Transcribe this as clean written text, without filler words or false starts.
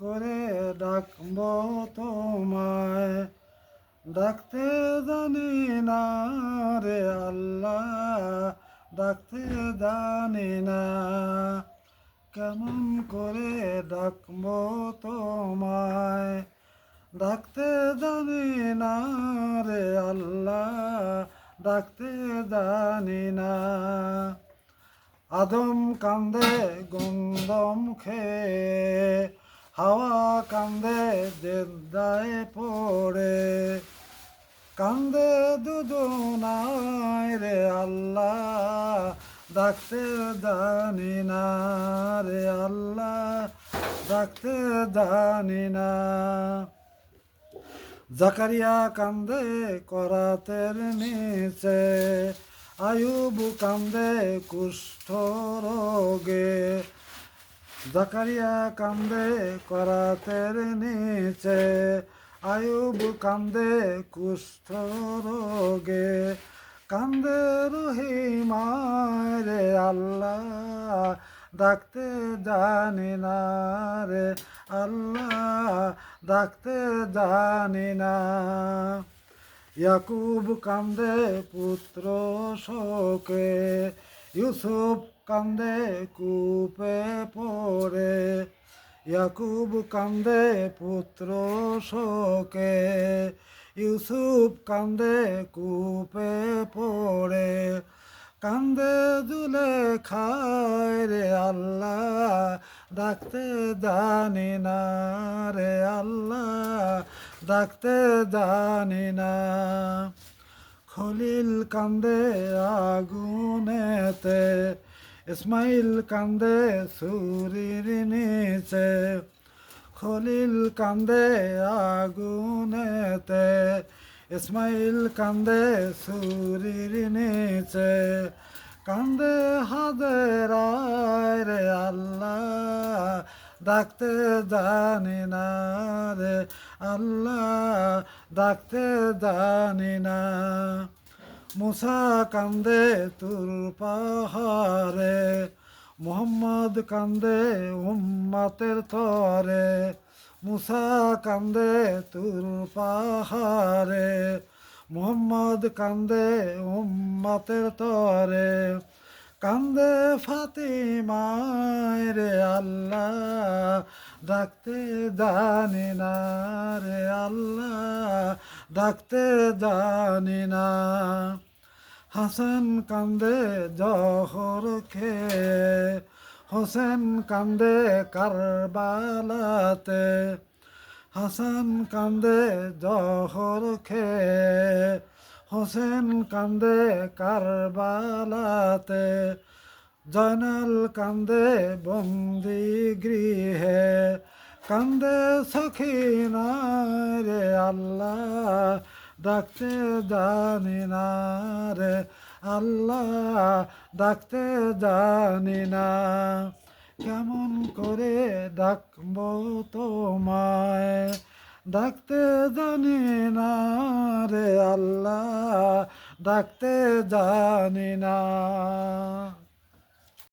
করে ডাকবো তোমায়, ডাকতে জানি না রে আল্লাহ, ডাকতে জানি না। কেমন করে ডাকবো তোমায়, ডাকতে জানি না রে আল্লাহ, ডাকতে জানি না। আদম কান্দে গন্ধম খেয়ে, হাওয়া কান্দে জেদ্দায় পড়ে, কান্দে দুজনায় রে আল্লাহ, ডাকতে জানি না রে আল্লাহ, ডাকতে জানি না। জাকারিয়া কান্দে করাতের নিচে, আয়ুব কান্দে কুষ্ঠ রোগে, জাকারিয়া কান্দে করাতের নিচে, আয়ুব কান্দে কুষ্ঠ রোগে, কান্দে রহিমায় রে আল্লাহ, ডাকতে জানি না রে আল্লাহ, ডাকতে জানি না। ইয়াকুব কান্দে পুত্র শোকে, ইউসুফ কান্দে কূপে পড়ে, ইয়াকুব কান্দে পুত্র শোকে, ইউসুফ কান্দে কূপে পড়ে, কান্দে জুলেখায় রে আল্লাহ, ডাকতে জানি না রে আল্লাহ, ডাকতে জানি না। খলিল কান্দে আগুনেতে, ইসমাইল কান্দে ছুরির নিচে, খলিল কান্দে আগুনেতে, ইসমাইল কান্দে ছুরির নিচে, কান্দে হাজেরায় রে আল্লাহ, ডাকতে জানি না রে আল্লাহ, ডাকতে জানি না। মুসা কান্দে তুর পাহাড়ে, মুহাম্মদ কান্দে উম্মতের তরে, মুসা কান্দে তুর পাহাড়ে, মুহাম্মদ কান্দে উম্মতের তরে, কান্দে ফাতিমায় রে আল্লাহ, ডাকতে জানি না রে আল্লাহ, ডাকতে জানি না। হাসান কান্দে জহর খেয়ে, হোসেন কান্দে কারবালাতে, হাসান কান্দে জহর খেয়ে, হোসেন কান্দে কারবালাতে, জয়নাল কান্দে বন্দি গৃহে, কান্দে সখিনা রে আল্লাহ, ডাকতে জানি না রে আল্লাহ, ডাকতে জানি না। কেমন করে ডাকবো তোমায়, ডাকতে জানি না রে আল্লাহ, ডাকতে জানি না।